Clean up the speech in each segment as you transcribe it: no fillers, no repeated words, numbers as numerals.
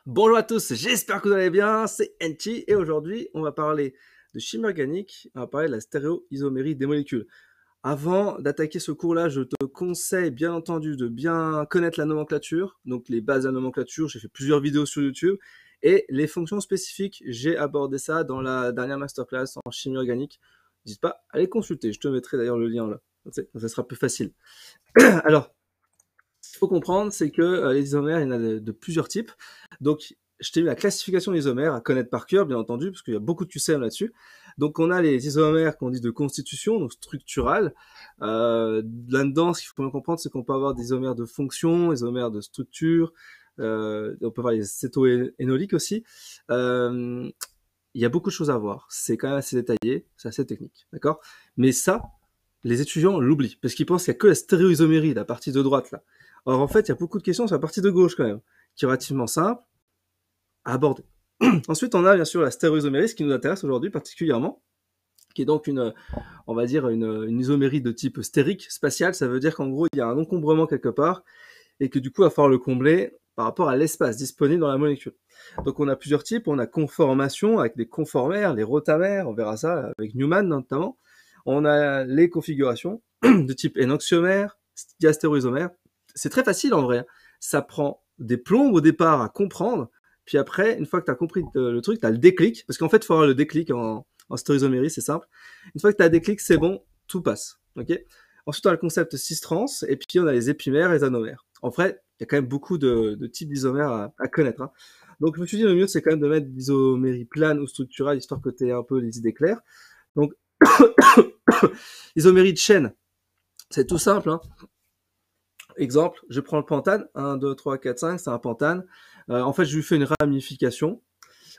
Bonjour à tous, j'espère que vous allez bien, c'est Enchi et aujourd'hui on va parler de chimie organique, on va parler de la stéréoisomérie des molécules. Avant d'attaquer ce cours-là, je te conseille bien entendu de bien connaître la nomenclature, donc les bases de la nomenclature, j'ai fait plusieurs vidéos sur YouTube, et les fonctions spécifiques, j'ai abordé ça dans la dernière masterclass en chimie organique. N'hésite pas à les consulter, je te mettrai d'ailleurs le lien là, ça sera plus facile. Alors, ce qu'il faut comprendre, c'est que les isomères, il y en a de plusieurs types. Donc, je t'ai mis la classification des isomères à connaître par cœur, bien entendu, parce qu'il y a beaucoup de QCM là-dessus. Donc, on a les isomères qu'on dit de constitution, donc structurales. Là-dedans, ce qu'il faut bien comprendre, c'est qu'on peut avoir des isomères de fonction, des isomères de structure. On peut avoir les cétoénoliques aussi. Il y a beaucoup de choses à voir. C'est quand même assez détaillé, c'est assez technique, d'accord? Mais ça, les étudiants l'oublient, parce qu'ils pensent qu'il n'y a que la stéréoisomérie, la partie de droite, là. Or, en fait, il y a beaucoup de questions sur la partie de gauche, quand même, qui est relativement simple à aborder. Ensuite, on a bien sûr la stéréoisomérie, ce qui nous intéresse aujourd'hui particulièrement, qui est donc on va dire, une isomérie de type stérique, spatial. Ça veut dire qu'en gros, il y a un encombrement quelque part, et que du coup, il va falloir le combler par rapport à l'espace disponible dans la molécule. Donc, on a plusieurs types. On a conformation avec des conformères, les rotamères, on verra ça avec Newman notamment. On a les configurations de type énoxiomère, diastéréoisomère. C'est très facile en vrai. Ça prend des plombes au départ à comprendre, puis après, une fois que tu as compris le truc, tu as le déclic, parce qu'en fait, il faut avoir le déclic en stéréoisomérie, c'est simple. Une fois que tu as le déclic, c'est bon, tout passe. Okay. Ensuite, on a le concept cis-trans, et puis on a les épimères et les anomères. En vrai, il y a quand même beaucoup de types d'isomères à connaître. Hein. Donc, je me suis dit, le mieux, c'est quand même de mettre l'isomérie plane ou structurale, histoire que tu aies un peu les idées claires. Donc, l'isomérie de chaîne, c'est tout simple. Hein. Exemple, je prends le pentane, 1, 2, 3, 4, 5, c'est un pentane. En fait, je lui fais une ramification.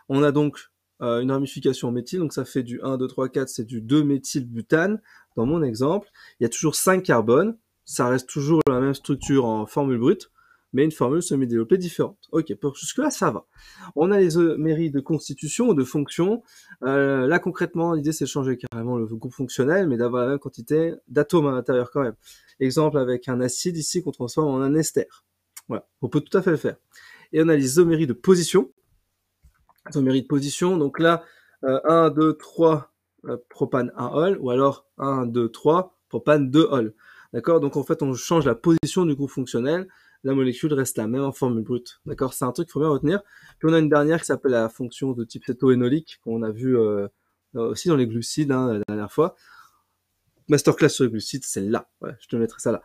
On a donc une ramification méthyle, donc ça fait du 1, 2, 3, 4, c'est du 2-méthylbutane. Dans mon exemple, il y a toujours 5 carbones, ça reste toujours la même structure en formule brute, mais une formule semi-développée différente. Ok, pour jusque-là, ça va. On a les isoméries de constitution ou de fonction. Là, concrètement, l'idée, c'est de changer carrément le groupe fonctionnel, mais d'avoir la même quantité d'atomes à l'intérieur quand même. Exemple, avec un acide, ici, qu'on transforme en un ester. Voilà, on peut tout à fait le faire. Et on a les isoméries de position. Isomérie de position, donc là, 1, 2, 3, propane 1 ol, ou alors 1, 2, 3, propane 2 ol. D'accord? Donc en fait, on change la position du groupe fonctionnel, la molécule reste la même en formule brute. D'accord? C'est un truc qu'il faut bien retenir. Puis on a une dernière qui s'appelle la fonction de type cétoénolique, qu'on a vu aussi dans les glucides hein, la dernière fois. Masterclass sur les glucides, c'est là. Ouais, je te mettrai ça là.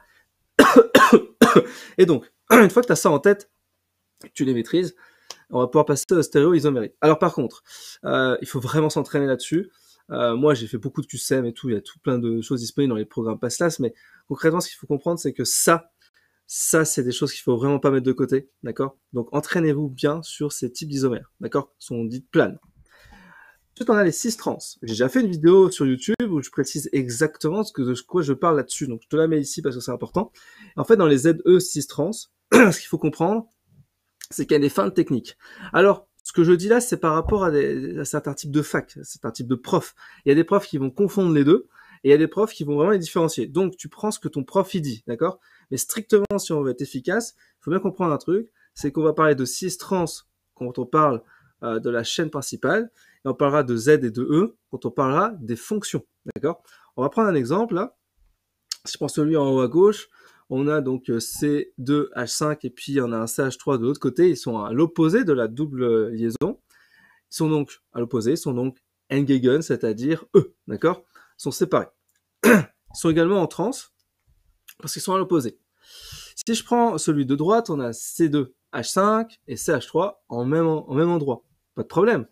Et donc, une fois que tu as ça en tête, tu les maîtrises, on va pouvoir passer au stéréoisomérie. Alors par contre, il faut vraiment s'entraîner là-dessus. Moi, j'ai fait beaucoup de QCM et tout, il y a tout plein de choses disponibles dans les programmes PASSLAS, mais concrètement, ce qu'il faut comprendre, c'est que ça, c'est des choses qu'il faut vraiment pas mettre de côté, d'accord? Donc, entraînez-vous bien sur ces types d'isomères, d'accord? Sont dites planes. Ensuite, on a les cis-trans. J'ai déjà fait une vidéo sur YouTube où je précise exactement de quoi je parle là-dessus. Donc, je te la mets ici parce que c'est important. En fait, dans les ZE cis-trans, ce qu'il faut comprendre, c'est qu'il y a des feintes techniques. Alors, ce que je dis là, c'est par rapport à certains types de fac, certains types de profs. Il y a des profs qui vont confondre les deux, et il y a des profs qui vont vraiment les différencier. Donc, tu prends ce que ton prof il dit, d'accord? Mais strictement, si on veut être efficace, il faut bien comprendre un truc, c'est qu'on va parler de cis-trans quand on parle de la chaîne principale, et on parlera de Z et de E quand on parlera des fonctions, d'accord? On va prendre un exemple, là. Si je prends celui en haut à gauche, on a donc C2H5 et puis on a un CH3 de l'autre côté. Ils sont à l'opposé de la double liaison. Ils sont donc à l'opposé, ils sont donc engaged, c'est-à-dire E, d'accord? Ils sont séparés. Ils sont également en trans parce qu'ils sont à l'opposé. Si je prends celui de droite, on a C2H5 et CH3 en même endroit. Pas de problème.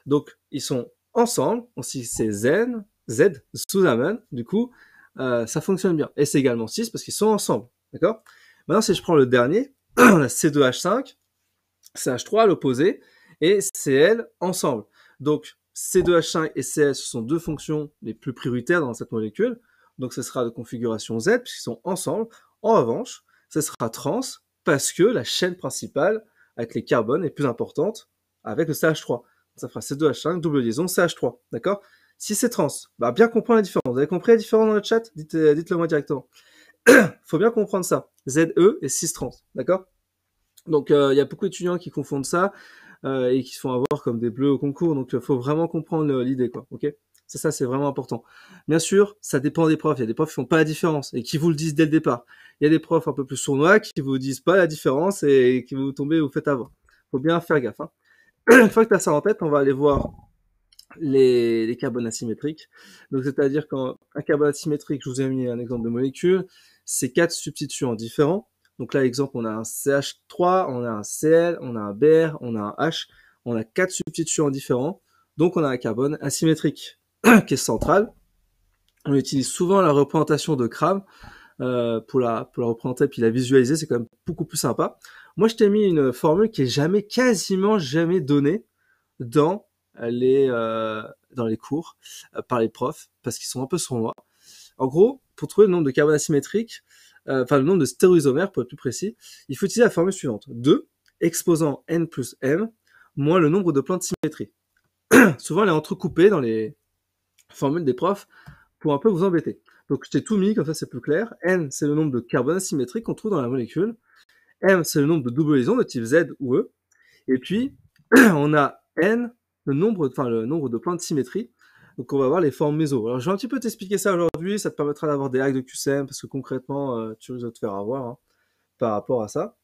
Donc, ils sont ensemble. Si c'est Z, zusammen, du coup, ça fonctionne bien. Et c'est également 6 parce qu'ils sont ensemble. D'accord? Maintenant, si je prends le dernier, on a C2H5, CH3 à l'opposé, et Cl ensemble. Donc, C2H5 et Cl, ce sont deux fonctions les plus prioritaires dans cette molécule. Donc, ce sera de configuration Z, puisqu'ils sont ensemble. En revanche, ce sera trans, parce que la chaîne principale, avec les carbones, est plus importante avec le CH3. Ça fera C2H5, double liaison, CH3. D'accord? Si c'est trans, bah bien comprendre la différence. Vous avez compris la différence dans le chat? Dites-le moi directement. Faut bien comprendre ça. ZE et cis-trans. D'accord? Donc il y a beaucoup d'étudiants qui confondent ça et qui se font avoir comme des bleus au concours. Donc faut vraiment comprendre l'idée, quoi. Ok? Ça c'est vraiment important. Bien sûr, ça dépend des profs. Il y a des profs qui font pas la différence et qui vous le disent dès le départ. Il y a des profs un peu plus sournois qui vous disent pas la différence et qui vous tomber, vous faites avoir. Faut bien faire gaffe, hein. Une fois que tu as ça en tête, on va aller voir les carbones asymétriques. Donc, c'est-à-dire qu'un carbone asymétrique, je vous ai mis un exemple de molécule, c'est 4 substituants différents. Donc là, exemple, on a un CH3, on a un Cl, on a un Br, on a un H, on a 4 substituants différents. Donc, on a un carbone asymétrique qui est central. On utilise souvent la représentation de Cram pour la représenter puis la visualiser, c'est quand même beaucoup plus sympa. Moi, je t'ai mis une formule qui est quasiment jamais donnée dans les cours par les profs parce qu'ils sont un peu sournois. En gros, pour trouver le nombre de carbones asymétriques, le nombre de stéréoisomères pour être plus précis, il faut utiliser la formule suivante: 2 exposant n plus m moins le nombre de plans de symétrie. Souvent, elle est entrecoupée dans les formules des profs pour un peu vous embêter. Donc, je t'ai tout mis, comme ça c'est plus clair. N, c'est le nombre de carbones asymétriques qu'on trouve dans la molécule. M, c'est le nombre de double liaisons de type Z ou E. Et puis, on a N, le nombre de plans de symétrie. Donc, on va voir les formes méso. Alors, je vais un petit peu t'expliquer ça aujourd'hui. Ça te permettra d'avoir des hacks de QCM parce que concrètement, tu risques de te faire avoir par rapport à ça.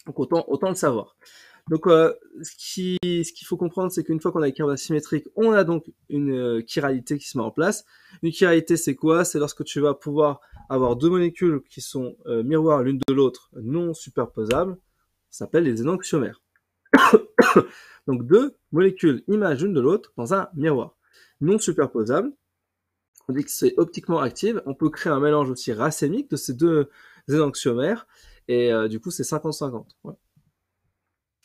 Donc, autant le savoir. Donc, ce qu'il faut comprendre, c'est qu'une fois qu'on a les carbones asymétriques, on a donc une chiralité qui se met en place. Une chiralité, c'est quoi? C'est lorsque tu vas pouvoir avoir deux molécules qui sont miroirs l'une de l'autre, non superposables. Ça s'appelle les énantiomères. Donc, deux molécules images l'une de l'autre dans un miroir non superposable. On dit que c'est optiquement active. On peut créer un mélange aussi racémique de ces deux énantiomères. Et du coup, c'est 50-50. Voilà.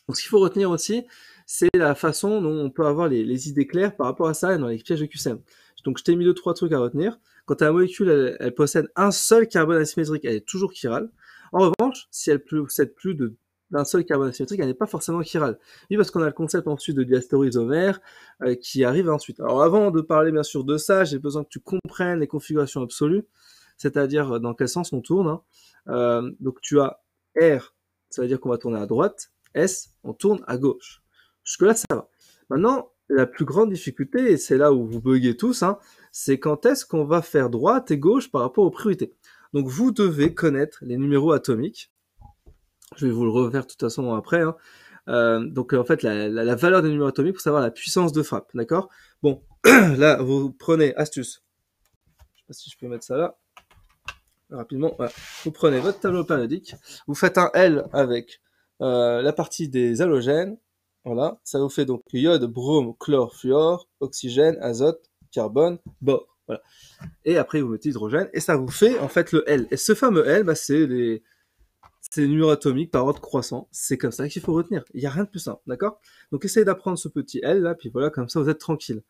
Donc, ce qu'il faut retenir aussi, c'est la façon dont on peut avoir les idées claires par rapport à ça dans les pièges de QCM. Donc, je t'ai mis 2-3 trucs à retenir. Quand la molécule, elle possède un seul carbone asymétrique, elle est toujours chirale. En revanche, si elle possède plus d'un seul carbone asymétrique, elle n'est pas forcément chirale. Oui, parce qu'on a le concept ensuite de diastéréoisomère qui arrive ensuite. Alors, avant de parler bien sûr de ça, j'ai besoin que tu comprennes les configurations absolues, c'est-à-dire dans quel sens on tourne. Donc, tu as R, ça veut dire qu'on va tourner à droite. S, on tourne à gauche. Jusque-là, ça va. Maintenant, la plus grande difficulté, et c'est là où vous buguez tous, c'est quand est-ce qu'on va faire droite et gauche par rapport aux priorités. Donc, vous devez connaître les numéros atomiques. Je vais vous le refaire de toute façon après. Donc, en fait, la valeur des numéros atomiques pour savoir la puissance de frappe. D'accord? Bon, là, vous prenez, astuce. Je sais pas si je peux mettre ça là. Rapidement, voilà. Vous prenez votre tableau périodique. Vous faites un L avec la partie des halogènes, voilà, ça vous fait donc iode, brome, chlore, fluor, oxygène, azote, carbone, bore, voilà. Et après vous mettez hydrogène et ça vous fait en fait le L. Et ce fameux L, c'est les numéros atomiques par ordre croissant. C'est comme ça qu'il faut retenir. Il n'y a rien de plus simple, d'accord? Donc essayez d'apprendre ce petit L là, puis voilà, comme ça vous êtes tranquille.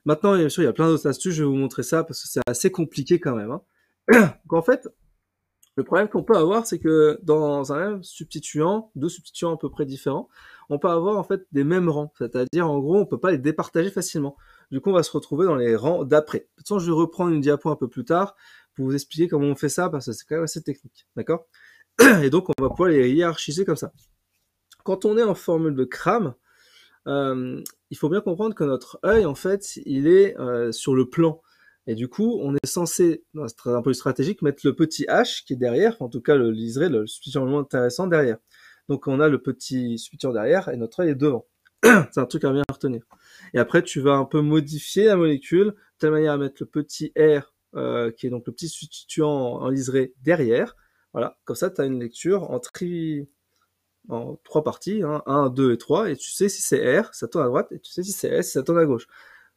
Maintenant, bien sûr, il y a plein d'autres astuces. Je vais vous montrer ça parce que c'est assez compliqué quand même. Donc en fait, le problème qu'on peut avoir, c'est que dans un même substituant, deux substituants à peu près différents, on peut avoir en fait des mêmes rangs. C'est-à-dire, en gros, on peut pas les départager facilement. Du coup, on va se retrouver dans les rangs d'après. De toute façon, je vais reprendre une diapo un peu plus tard pour vous expliquer comment on fait ça, parce que c'est quand même assez technique. D'accord? Et donc, on va pouvoir les hiérarchiser comme ça. Quand on est en formule de Cram, il faut bien comprendre que notre œil, en fait, il est sur le plan. Et du coup, on est censé, c'est un peu stratégique, mettre le petit H qui est derrière, en tout cas le liseré, le substituant le moins intéressant derrière. Donc on a le petit substituant derrière et notre œil est devant. C'est un truc à bien retenir. Et après, tu vas un peu modifier la molécule de telle manière à mettre le petit R, qui est donc le petit substituant en liseré derrière. Voilà, comme ça, tu as une lecture en trois parties, 1, 2 et 3, et tu sais si c'est R, ça tourne à droite, et tu sais si c'est S, ça tourne à gauche.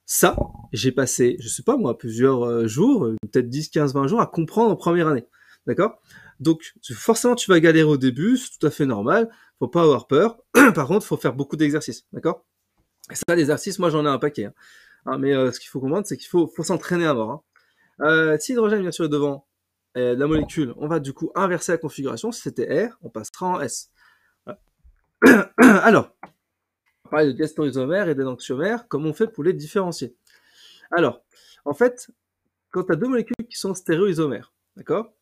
Ça, j'ai passé, je sais pas moi, plusieurs jours, peut-être 10, 15, 20 jours à comprendre en première année. D'accord? Donc, forcément, tu vas galérer au début, c'est tout à fait normal, faut pas avoir peur. Par contre, faut faire beaucoup d'exercices. D'accord? Et ça, les exercices, moi, j'en ai un paquet. Mais ce qu'il faut comprendre, c'est qu'il faut s'entraîner à mort. Si l'hydrogène, bien sûr, est devant la molécule, on va du coup inverser la configuration. Si c'était R, on passera en S. Voilà. Alors, on va parler de diastéréoisomères et d'énantiomères, comme on fait pour les différencier. Alors, en fait, quand tu as deux molécules qui sont stéréoisomères, d'accord?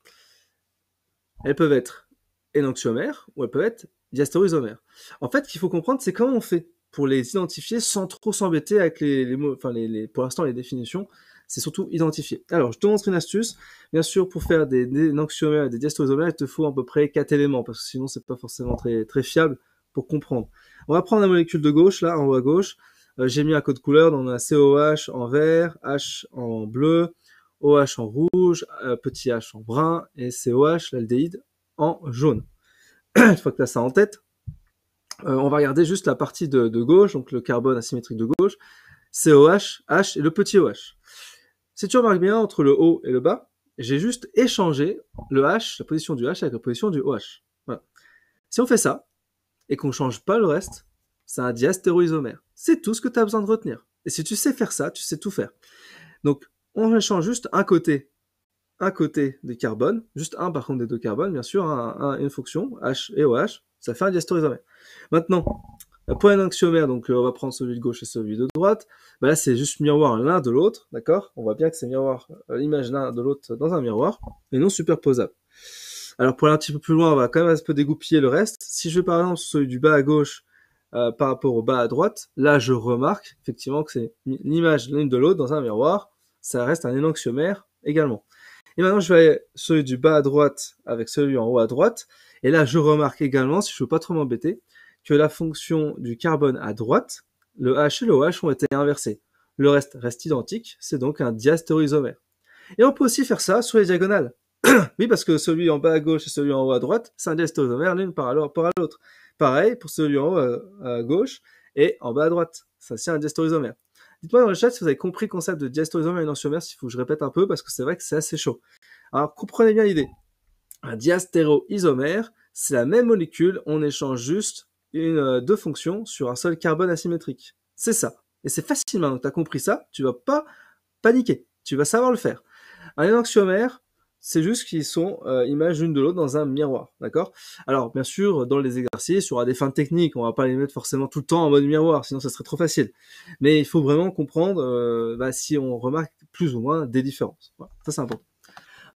Elles peuvent être énantiomères ou elles peuvent être diastéréoisomères. En fait, ce qu'il faut comprendre, c'est comment on fait pour les identifier sans trop s'embêter avec les mots, enfin pour l'instant les définitions, c'est surtout identifier. Alors, je te montre une astuce. Bien sûr, pour faire des énantiomères et des diastéréoisomères, il te faut à peu près 4 éléments, parce que sinon c'est pas forcément très fiable pour comprendre. On va prendre la molécule de gauche, là, en haut à gauche. J'ai mis un code couleur, donc on a COH en vert, H en bleu, OH en rouge, petit h en brun, et COH, l'aldéhyde, en jaune. Une fois que tu as ça en tête, on va regarder juste la partie de gauche, donc le carbone asymétrique de gauche, COH, H et le petit OH. Si tu remarques bien, entre le haut et le bas, j'ai juste échangé le H, la position du H avec la position du OH. Voilà. Si on fait ça, et qu'on change pas le reste, c'est un diastéréoisomère. C'est tout ce que tu as besoin de retenir. Et si tu sais faire ça, tu sais tout faire. Donc, on échange juste un côté des carbones, juste un par contre des deux carbones, bien sûr, une fonction, H et OH, ça fait un diastéréoisomère. Maintenant, pour un énantiomère, donc on va prendre celui de gauche et celui de droite, bah là c'est juste miroir l'un de l'autre, d'accord? On voit bien que c'est miroir, l'image l'un de l'autre dans un miroir, et non superposable. Alors pour aller un petit peu plus loin, on va quand même un peu dégoupiller le reste. Si je vais par exemple celui du bas à gauche par rapport au bas à droite, là je remarque effectivement que c'est l'image l'une de l'autre dans un miroir, ça reste un énantiomère également. Et maintenant je vais aller celui du bas à droite avec celui en haut à droite, et là je remarque également, si je veux pas trop m'embêter, que la fonction du carbone à droite, le H et le OH ont été inversés. Le reste identique, c'est donc un diastéréoisomère. Et on peut aussi faire ça sur les diagonales. Oui, parce que celui en bas à gauche et celui en haut à droite, c'est un diastéréoisomère l'une par rapport à l'autre. Pareil pour celui en haut à gauche et en bas à droite. Ça, c'est un diastéréoisomère. Dites-moi dans le chat si vous avez compris le concept de diastéréoisomère et énantiomère, s'il faut que je répète un peu, parce que c'est vrai que c'est assez chaud. Alors, comprenez bien l'idée. Un diastéréoisomère, c'est la même molécule, on échange juste deux fonctions sur un seul carbone asymétrique. C'est ça. Et c'est facile maintenant que tu as compris ça, tu vas pas paniquer, tu vas savoir le faire. Un énantiomère, c'est juste qu'ils sont images l'une de l'autre dans un miroir, d'accord? Alors, bien sûr, dans les exercices, il y aura des fins techniques, on va pas les mettre forcément tout le temps en mode miroir, sinon ça serait trop facile. Mais il faut vraiment comprendre si on remarque plus ou moins des différences. Voilà, ça c'est important.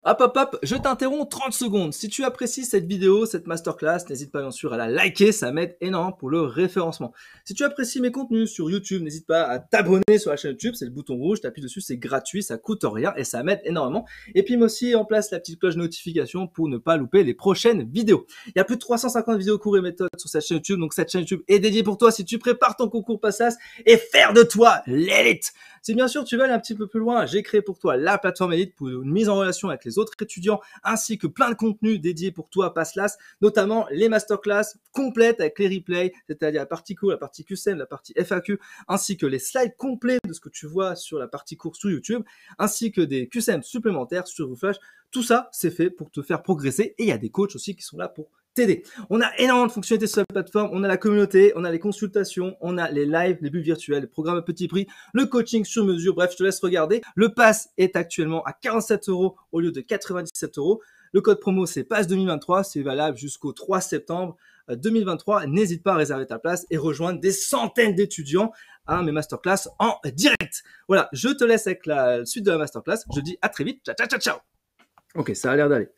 Hop, je t'interromps 30 secondes. Si tu apprécies cette vidéo, cette masterclass, n'hésite pas bien sûr à la liker, ça m'aide énormément pour le référencement. Si tu apprécies mes contenus sur YouTube, n'hésite pas à t'abonner sur la chaîne YouTube, c'est le bouton rouge, t'appuies dessus, c'est gratuit, ça coûte rien et ça m'aide énormément. Et puis mets aussi en place la petite cloche de notification pour ne pas louper les prochaines vidéos. Il y a plus de 350 vidéos cours et méthodes sur cette chaîne YouTube, donc cette chaîne YouTube est dédiée pour toi si tu prépares ton concours PASSAS et faire de toi l'élite. Si bien sûr tu veux aller un petit peu plus loin, j'ai créé pour toi la plateforme Elite pour une mise en relation avec les autres étudiants, ainsi que plein de contenus dédiés pour toi PASSLAS, notamment les masterclass complètes avec les replays, c'est-à-dire la partie cours, la partie QCM, la partie FAQ, ainsi que les slides complets de ce que tu vois sur la partie cours sur YouTube, ainsi que des QCM supplémentaires sur Flash. Tout ça, c'est fait pour te faire progresser et il y a des coachs aussi qui sont là pour t'aider. On a énormément de fonctionnalités sur la plateforme, on a la communauté, on a les consultations, on a les lives, les bulles virtuelles, les programmes à petit prix, le coaching sur mesure, bref, je te laisse regarder. Le pass est actuellement à 47 € au lieu de 97 €. Le code promo, c'est PASS 2023, c'est valable jusqu'au 3 septembre 2023. N'hésite pas à réserver ta place et rejoindre des centaines d'étudiants à mes masterclass en direct. Voilà, je te laisse avec la suite de la masterclass. Je dis à très vite. Ciao, ciao, ciao, ciao. Ok, ça a l'air d'aller.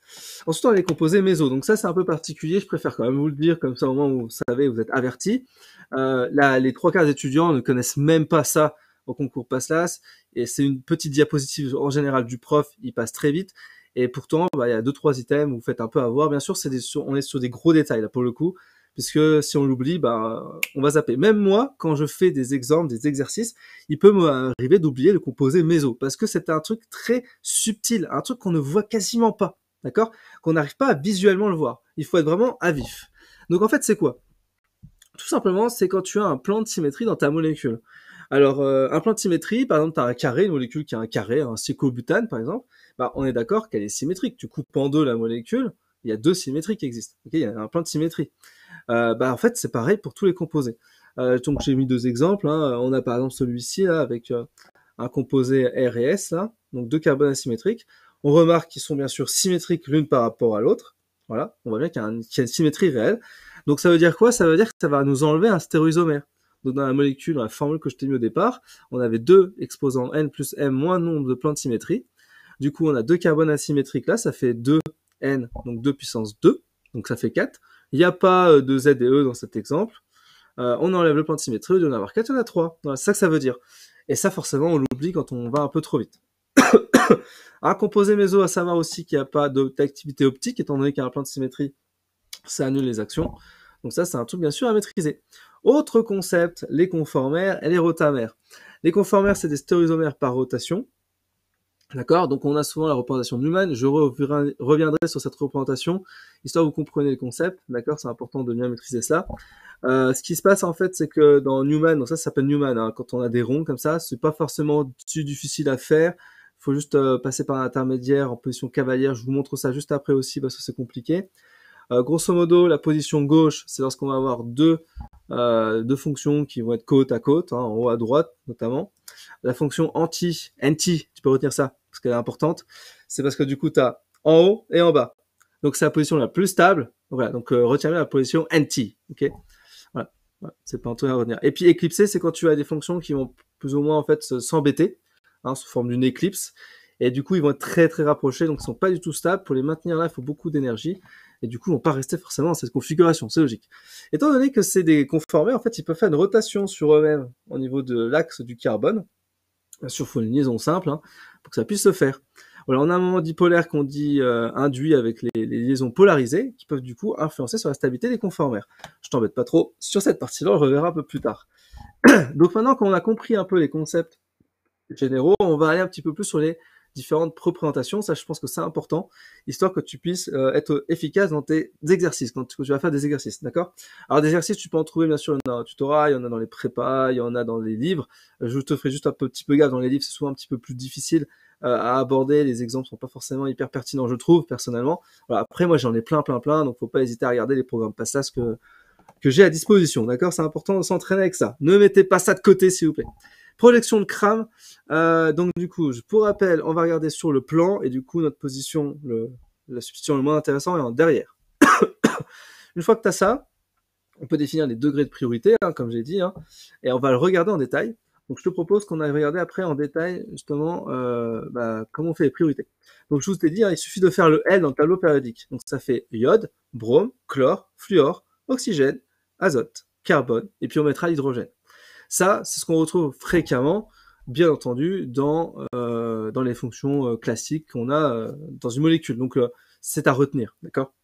Ensuite, on a les composés méso. Donc ça, c'est un peu particulier. Je préfère quand même vous le dire, comme ça au moins vous savez, vous êtes avertis. Là, les 3 quarts des étudiants ne connaissent même pas ça au concours PASSLAS. Et c'est une petite diapositive en général du prof. Il passe très vite. Et pourtant, il y a 2-3 items où vous faites un peu avoir. Bien sûr, on est sur des gros détails là pour le coup. Puisque si on l'oublie, on va zapper. Même moi, quand je fais des exemples, des exercices, il peut m'arriver d'oublier le composé méso, parce que c'est un truc très subtil, un truc qu'on ne voit quasiment pas, d'accord? Qu'on n'arrive pas à visuellement le voir. Il faut être vraiment à vif. Donc en fait, c'est quoi? Tout simplement, c'est quand tu as un plan de symétrie dans ta molécule. Alors, un plan de symétrie, par exemple, tu as un carré, une molécule qui a un carré, un cyclobutane par exemple, on est d'accord qu'elle est symétrique. Tu coupes en deux la molécule, il y a 2 symétries qui existent. Okay, il y a un plan de symétrie. En fait, c'est pareil pour tous les composés. Donc, j'ai mis 2 exemples. Hein. On a par exemple celui-ci là avec un composé R et S, là, donc 2 carbones asymétriques. On remarque qu'ils sont bien sûr symétriques l'une par rapport à l'autre. Voilà, on voit bien qu'il y a une symétrie réelle. Donc, ça veut dire quoi? Ça veut dire que ça va nous enlever un stéréoisomère. Donc, dans la molécule, dans la formule que je t'ai mis au départ, on avait 2 exposants N plus M moins nombre de plans de symétrie. Du coup, on a 2 carbones asymétriques là, ça fait 2N, donc 2 puissance 2. donc ça fait 4. Il n'y a pas de Z et E dans cet exemple. On enlève le point de symétrie, au lieu d'en avoir 4, il y en a 3. Voilà, c'est ça que ça veut dire. Et ça, forcément, on l'oublie quand on va un peu trop vite. Un composé méso, à savoir aussi qu'il n'y a pas d'activité optique, étant donné qu'il y a un plan de symétrie, ça annule les actions. Donc ça, c'est un truc bien sûr à maîtriser. Autre concept, les conformères et les rotamères. Les conformères, c'est des stéréoisomères par rotation. D'accord? Donc on a souvent la représentation de Newman. Je reviendrai sur cette représentation, histoire que vous compreniez le concept. D'accord? C'est important de bien maîtriser cela. Ce qui se passe en fait, c'est que dans Newman, donc ça s'appelle Newman, hein, quand on a des ronds comme ça, c'est pas forcément difficile à faire. Il faut juste passer par un intermédiaire en position cavalière. Je vous montre ça juste après aussi parce que c'est compliqué. Grosso modo, la position gauche, c'est lorsqu'on va avoir deux fonctions qui vont être côte à côte, hein, en haut à droite notamment. La fonction anti, tu peux retenir ça parce qu'elle est importante. C'est parce que du coup, tu as en haut et en bas. Donc c'est la position la plus stable. Voilà, donc retiens bien la position anti, ok. Voilà, c'est pas un truc à retenir. Et puis éclipsé, c'est quand tu as des fonctions qui vont plus ou moins en fait s'embêter, hein, sous forme d'une éclipse. Et du coup, ils vont être très très rapprochés, donc ils sont pas du tout stables. Pour les maintenir là, il faut beaucoup d'énergie. Et du coup, ils vont pas rester forcément dans cette configuration, c'est logique. Étant donné que c'est des conformés, en fait, ils peuvent faire une rotation sur eux-mêmes au niveau de l'axe du carbone. Bien sûr, il faut une liaison simple, hein, pour que ça puisse se faire. Voilà, on a un moment dipolaire qu'on dit induit avec les liaisons polarisées, qui peuvent du coup influencer sur la stabilité des conformères. Je t'embête pas trop sur cette partie-là, on le reverra un peu plus tard. Donc maintenant qu'on a compris un peu les concepts généraux, on va aller un petit peu plus sur les différentes représentations. Ça, je pense que c'est important, histoire que tu puisses être efficace dans tes exercices, quand tu vas faire des exercices, d'accord? Alors, des exercices, tu peux en trouver, bien sûr, il y en a en tutorat, il y en a dans les prépas, il y en a dans les livres. Je te ferai juste un petit peu gaffe, dans les livres, c'est souvent un petit peu plus difficile à aborder. Les exemples sont pas forcément hyper pertinents, je trouve, personnellement. Voilà, après, moi, j'en ai plein, donc faut pas hésiter à regarder les programmes Passas que j'ai à disposition, d'accord? C'est important de s'entraîner avec ça. Ne mettez pas ça de côté, s'il vous plaît. Projection de crâne. Donc du coup, pour rappel, on va regarder sur le plan et du coup notre position, la substitution le moins intéressant est en derrière. Une fois que tu as ça, on peut définir les degrés de priorité, hein, comme j'ai dit, hein, et on va le regarder en détail. Donc je te propose qu'on aille regarder après en détail justement comment on fait les priorités. Donc je vous ai dit, hein, il suffit de faire le L dans le tableau périodique. Donc ça fait iode, brome, chlore, fluor, oxygène, azote, carbone, et puis on mettra l'hydrogène. Ça, c'est ce qu'on retrouve fréquemment, bien entendu, dans les fonctions classiques qu'on a dans une molécule. Donc, c'est à retenir, d'accord?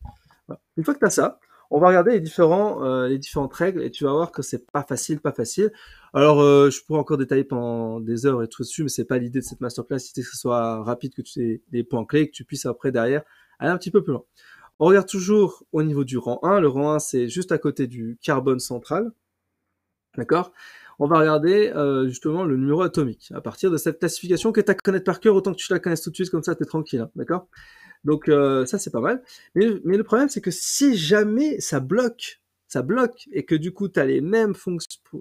Voilà. Une fois que tu as ça, on va regarder les différentes règles et tu vas voir que c'est pas facile. Alors, je pourrais encore détailler pendant des heures et tout dessus, mais c'est pas l'idée de cette masterclass. L'idée que ce soit rapide, que tu aies des points clés et que tu puisses après, derrière, aller un petit peu plus loin. On regarde toujours au niveau du rang 1. Le rang 1, c'est juste à côté du carbone central. D'accord? On va regarder justement le numéro atomique à partir de cette classification que tu as connaître par cœur, autant que tu la connaisses tout de suite, comme ça tu es tranquille, hein, d'accord? Donc ça c'est pas mal. Mais le problème c'est que si jamais ça bloque, et que du coup tu as les mêmes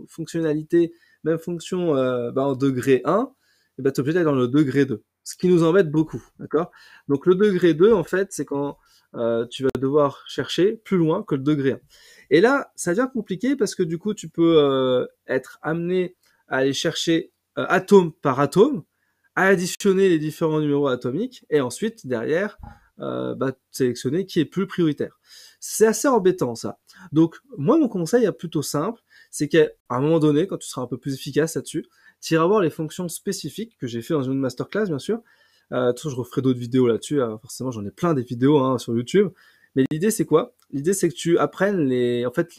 fonctionnalités, mêmes fonctions en degré 1, et ben tu es obligé d'aller dans le degré 2. Ce qui nous embête beaucoup, d'accord? Donc le degré 2 en fait c'est quand tu vas devoir chercher plus loin que le degré 1. Et là, ça devient compliqué parce que du coup, tu peux être amené à aller chercher atome par atome, à additionner les différents numéros atomiques, et ensuite, derrière, sélectionner qui est plus prioritaire. C'est assez embêtant, ça. Donc, moi, mon conseil est plutôt simple, c'est qu'à un moment donné, quand tu seras un peu plus efficace là-dessus, tu iras voir les fonctions spécifiques que j'ai fait dans une masterclass, bien sûr. De toute façon, je referai d'autres vidéos là-dessus. Forcément, j'en ai plein des vidéos sur YouTube. Mais l'idée, c'est quoi? L'idée, c'est que tu apprennes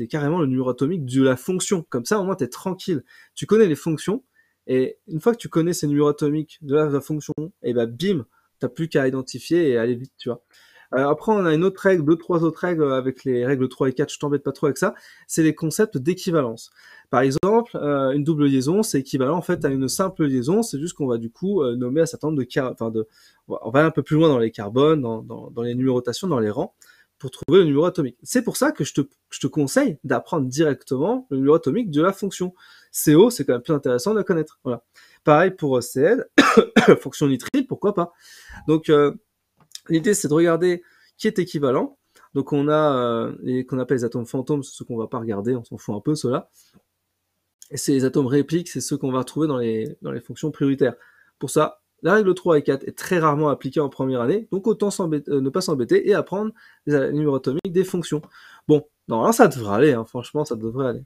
carrément le numéro atomique de la fonction. Comme ça, au moins, tu es tranquille. Tu connais les fonctions. Et une fois que tu connais ces numéros atomiques de la fonction, et ben, bim, t'as plus qu'à identifier et aller vite, tu vois. Après, on a une autre règle, 2-3 autres règles avec les règles 3 et 4. Je t'embête pas trop avec ça. C'est les concepts d'équivalence. Par exemple, une double liaison, c'est équivalent en fait à une simple liaison. C'est juste qu'on va du coup nommer un certain nombre on va aller un peu plus loin dans les carbones, dans les numérotations, dans les rangs, pour trouver le numéro atomique. C'est pour ça que je te conseille d'apprendre directement le numéro atomique de la fonction. CO, c'est quand même plus intéressant de la connaître. Voilà. Pareil pour Cl, fonction nitrite, pourquoi pas. Donc, l'idée, c'est de regarder qui est équivalent. Donc, on a qu'on appelle les atomes fantômes, c'est ceux qu'on va pas regarder, on s'en fout un peu, ceux-là. Et c'est les atomes répliques, c'est ceux qu'on va retrouver dans les fonctions prioritaires. Pour ça, la règle 3 et 4 est très rarement appliquée en première année, donc autant ne pas s'embêter et apprendre la numéro atomique des fonctions. Bon, normalement ça devrait aller, hein, franchement ça devrait aller.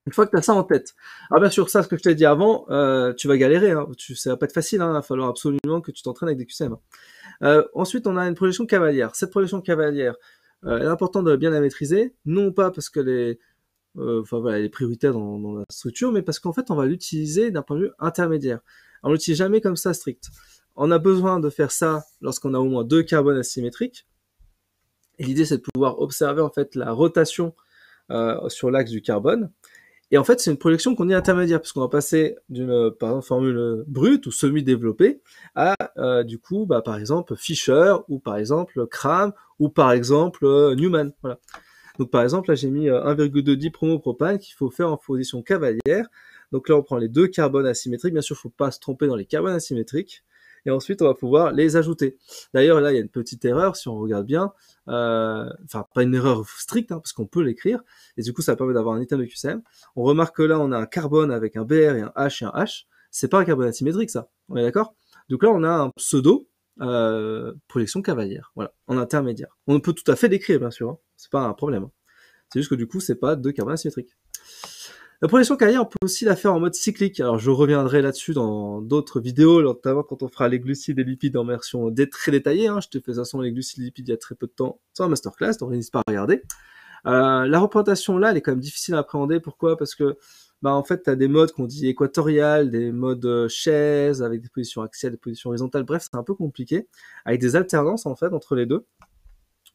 Une fois que tu as ça en tête. Alors bien sûr, ça, ce que je t'ai dit avant, tu vas galérer, hein. Ça va pas être facile, hein. Il va falloir absolument que tu t'entraînes avec des QCM. Ensuite, on a une projection cavalière. Cette projection cavalière, il est important de bien la maîtriser, non pas parce qu'elle est, elle est prioritaire dans la structure, mais parce qu'en fait, on va l'utiliser d'un point de vue intermédiaire. On l'utilise jamais comme ça strict. On a besoin de faire ça lorsqu'on a au moins 2 carbones asymétriques. Et l'idée, c'est de pouvoir observer en fait la rotation sur l'axe du carbone. Et en fait, c'est une projection qu'on dit intermédiaire, parce qu'on va passer d'une, par exemple, formule brute ou semi-développée à, du coup, par exemple, Fischer, ou par exemple, Kram, ou par exemple, Newman. Voilà. Donc, par exemple, là, j'ai mis 1,2 dipromopropane qu'il faut faire en position cavalière. Donc là, on prend les 2 carbones asymétriques. Bien sûr, il ne faut pas se tromper dans les carbones asymétriques. Et ensuite, on va pouvoir les ajouter. D'ailleurs, là, il y a une petite erreur, si on regarde bien. Enfin, pas une erreur stricte, hein, parce qu'on peut l'écrire. Et du coup, ça permet d'avoir un item de QCM. On remarque que là, on a un carbone avec un BR et un H et un H. C'est pas un carbone asymétrique, ça. On est d'accord? Donc là, on a un pseudo projection cavalière. Voilà, en intermédiaire. On peut tout à fait l'écrire, bien sûr. Hein. C'est pas un problème. Hein. C'est juste que du coup, c'est pas 2 carbones asymétriques. La projection cavalière, on peut aussi la faire en mode cyclique. Alors, je reviendrai là-dessus dans d'autres vidéos, notamment quand on fera les glucides et lipides en version très détaillée. Hein. Je te fais de toute façon les glucides et lipides il y a très peu de temps sur un masterclass, donc n'hésite pas à regarder. La représentation là, elle est quand même difficile à appréhender. Pourquoi? Parce que, en fait, tu as des modes qu'on dit équatoriales, des modes chaise, avec des positions axiales, des positions horizontales. Bref, c'est un peu compliqué, avec des alternances en fait entre les deux.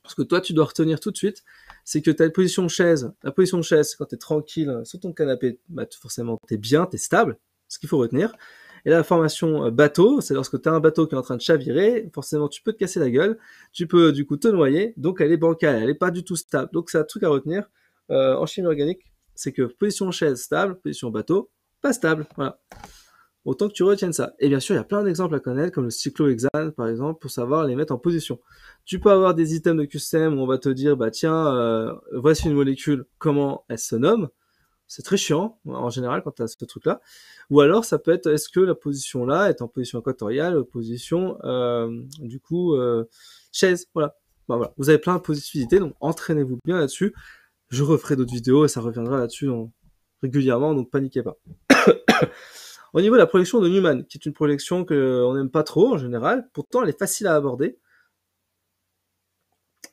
Ce que toi, tu dois retenir tout de suite, c'est que tu as une position de chaise. La position de chaise, quand tu es tranquille sur ton canapé, forcément, tu es bien, tu es stable, ce qu'il faut retenir. Et la formation bateau, c'est lorsque tu as un bateau qui est en train de chavirer, forcément, tu peux te casser la gueule, tu peux du coup te noyer, donc elle est bancale, elle n'est pas du tout stable. Donc c'est un truc à retenir en chimie organique, c'est que position chaise stable, position bateau, pas stable. Voilà. Autant que tu retiennes ça. Et bien sûr, il y a plein d'exemples à connaître, comme le cyclohexane, par exemple, pour savoir les mettre en position. Tu peux avoir des items de QCM où on va te dire, tiens, voici une molécule, comment elle se nomme. C'est très chiant, en général, quand tu as ce truc-là. Ou alors, ça peut être, est-ce que la position là est en position équatoriale, position, du coup, chaise. Voilà. Voilà. Vous avez plein de possibilités, donc entraînez-vous bien là-dessus. Je referai d'autres vidéos et ça reviendra là-dessus régulièrement, donc paniquez pas. Au niveau de la projection de Newman, qui est une projection qu'on n'aime pas trop en général, pourtant elle est facile à aborder.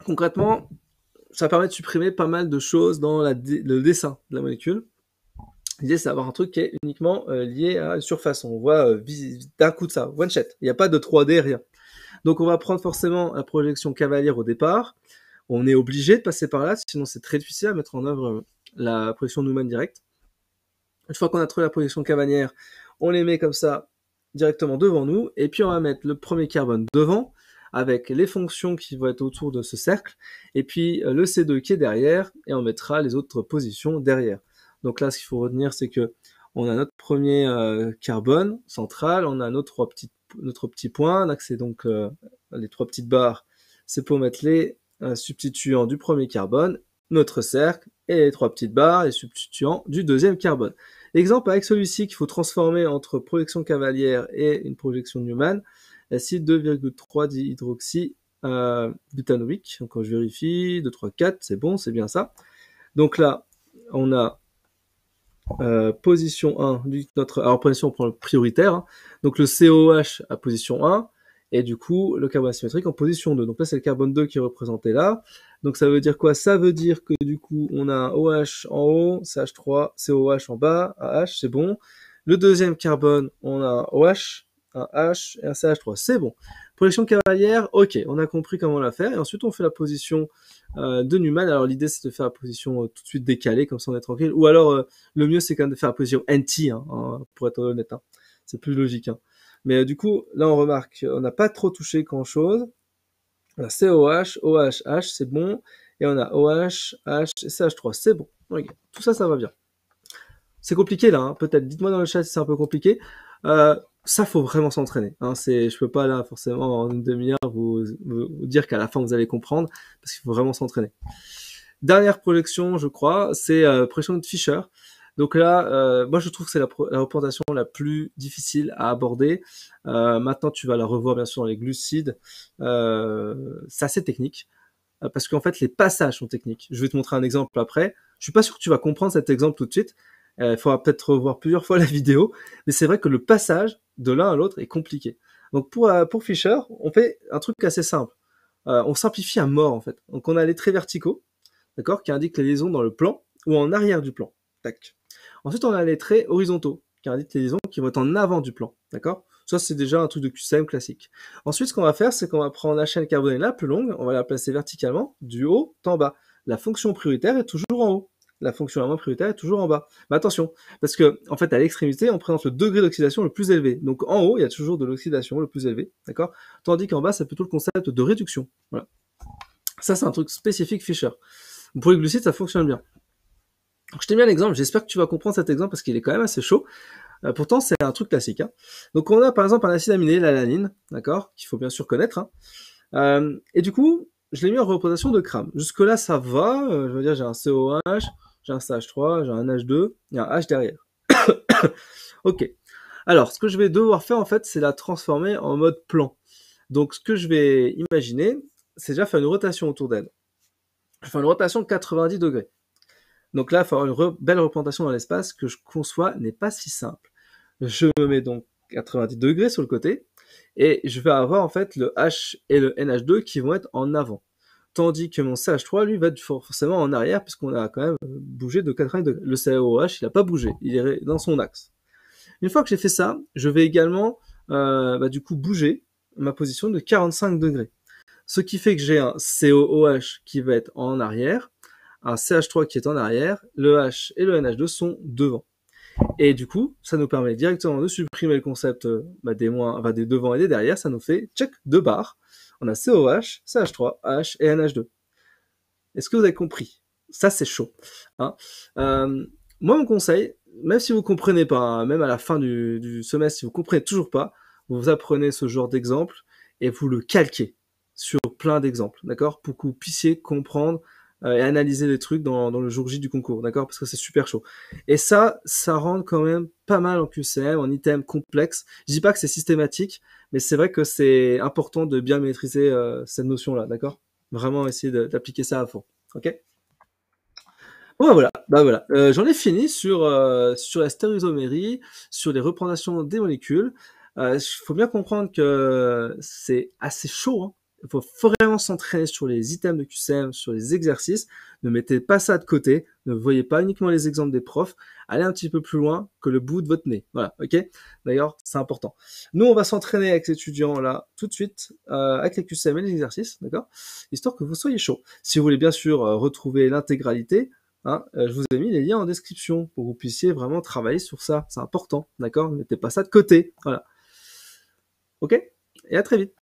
Concrètement, ça permet de supprimer pas mal de choses dans le dessin de la molécule. L'idée, c'est d'avoir un truc qui est uniquement lié à une surface. On voit d'un coup de ça, one shot. Il n'y a pas de 3D, rien. Donc on va prendre forcément la projection cavalière au départ. On est obligé de passer par là, sinon c'est très difficile à mettre en œuvre la projection Newman directe. Une fois qu'on a trouvé la projection cavalière, on les met comme ça directement devant nous, et puis on va mettre le premier carbone devant, avec les fonctions qui vont être autour de ce cercle, et puis le C2 qui est derrière, et on mettra les autres positions derrière. Donc là, ce qu'il faut retenir, c'est que on a notre premier carbone central, on a nos trois petits points, là c'est donc les 3 petites barres, c'est pour mettre les substituants du premier carbone, notre cercle, et les 3 petites barres, les substituants du deuxième carbone. Exemple avec celui-ci qu'il faut transformer entre projection cavalière et une projection Newman, l'acide 2,3 dihydroxy butanoïque. Donc quand je vérifie, 2, 3, 4, c'est bon, c'est bien ça. Donc là, on a position 1 alors position, on prend le prioritaire, hein. Donc le COH à position 1, et du coup le carbone asymétrique en position 2. Donc là c'est le carbone 2 qui est représenté là. Donc ça veut dire quoi? Ça veut dire que du coup on a un OH en haut, CH3, COH en bas, AH, c'est bon. Le deuxième carbone, on a un OH, un H et un CH3, c'est bon. Projection cavalière, ok, on a compris comment la faire. Et ensuite on fait la position de Newman. Alors l'idée c'est de faire la position tout de suite décalée, comme ça on est tranquille. Ou alors le mieux c'est quand même de faire la position NT, hein, pour être honnête. Hein. C'est plus logique. Hein. Mais du coup, là on remarque, on n'a pas trop touché grand chose. On a COH, OH, H, c'est bon. Et on a OH, H et CH3, c'est bon. Okay. Tout ça, ça va bien. C'est compliqué là, hein, peut-être. Dites-moi dans le chat si c'est un peu compliqué. Ça, faut vraiment s'entraîner. Hein. Je peux pas là, forcément, en une demi-heure, vous dire qu'à la fin, vous allez comprendre, parce qu'il faut vraiment s'entraîner. Dernière projection, je crois, c'est projection de Fischer. Donc là, moi je trouve que c'est la représentation la plus difficile à aborder. Maintenant, tu vas la revoir bien sûr dans les glucides. C'est assez technique parce qu'en fait les passages sont techniques. Je vais te montrer un exemple après. Je suis pas sûr que tu vas comprendre cet exemple tout de suite. Il faudra peut-être revoir plusieurs fois la vidéo, mais c'est vrai que le passage de l'un à l'autre est compliqué. Donc pour Fischer, on fait un truc assez simple. On simplifie à mort en fait. Donc on a les traits verticaux, d'accord, qui indiquent les liaisons dans le plan ou en arrière du plan. Tac. Ensuite, on a les traits horizontaux, qui indiquent les liaisons qui vont être en avant du plan, d'accord. Ça, c'est déjà un truc de QCM classique. Ensuite, ce qu'on va faire, c'est qu'on va prendre la chaîne carbonée la plus longue, on va la placer verticalement, du haut en bas. La fonction prioritaire est toujours en haut. La fonction la moins prioritaire est toujours en bas. Mais attention, parce que, en fait, à l'extrémité, on présente le degré d'oxydation le plus élevé. Donc, en haut, il y a toujours de l'oxydation le plus élevé, d'accord. Tandis qu'en bas, c'est plutôt le concept de réduction. Voilà. Ça, c'est un truc spécifique Fischer. Pour les glucides, ça fonctionne bien. Donc, je t'ai mis un exemple, j'espère que tu vas comprendre cet exemple parce qu'il est quand même assez chaud. Pourtant, c'est un truc classique. Hein. Donc, on a par exemple un acide aminé, l'alanine, d'accord, qu'il faut bien sûr connaître. Hein. Et du coup, je l'ai mis en représentation de Cram. Jusque-là, ça va. Je veux dire, j'ai un COH, j'ai un CH3, j'ai un H2, il y a un H derrière. Ok. Alors, ce que je vais devoir faire, en fait, c'est la transformer en mode plan. Donc, ce que je vais imaginer, c'est déjà faire une rotation autour d'elle. Je vais faire une rotation de 90 degrés. Donc là, il faut avoir une belle représentation dans l'espace que je conçois n'est pas si simple. Je me mets donc 90 degrés sur le côté et je vais avoir en fait le H et le NH2 qui vont être en avant. Tandis que mon CH3, lui, va être forcément en arrière puisqu'on a quand même bougé de 90 degrés. Le COH, il n'a pas bougé, il est dans son axe. Une fois que j'ai fait ça, je vais également du coup bouger ma position de 45 degrés. Ce qui fait que j'ai un COOH qui va être en arrière, un CH3 qui est en arrière, le H et le NH2 sont devant. Et du coup, ça nous permet directement de supprimer le concept des devant et des derrière, ça nous fait check deux barres. On a COH, CH3, H et NH2. Est-ce que vous avez compris? Ça, c'est chaud. Hein. Moi, mon conseil, même si vous comprenez pas, hein, même à la fin du semestre, si vous comprenez toujours pas, vous apprenez ce genre d'exemple et vous le calquez sur plein d'exemples, d'accord, pour que vous puissiez comprendre et analyser les trucs dans le jour J du concours, d'accord, parce que c'est super chaud. Et ça rentre quand même pas mal en QCM, en item complexe. Je dis pas que c'est systématique, mais c'est vrai que c'est important de bien maîtriser cette notion-là, d'accord. Vraiment essayer d'appliquer ça à fond, ok. Bon, bah voilà. J'en ai fini sur la stéréoisomérie, sur les représentations des molécules. Faut bien comprendre que c'est assez chaud. Hein. Il faut vraiment s'entraîner sur les items de QCM, sur les exercices. Ne mettez pas ça de côté. Ne voyez pas uniquement les exemples des profs. Allez un petit peu plus loin que le bout de votre nez. Voilà, ok. D'ailleurs, c'est important. Nous, on va s'entraîner avec les étudiants là tout de suite avec les QCM et les exercices, d'accord, histoire que vous soyez chaud. Si vous voulez bien sûr retrouver l'intégralité. Hein, je vous ai mis les liens en description pour que vous puissiez vraiment travailler sur ça. C'est important, d'accord? Ne mettez pas ça de côté. Voilà. Ok? Et à très vite.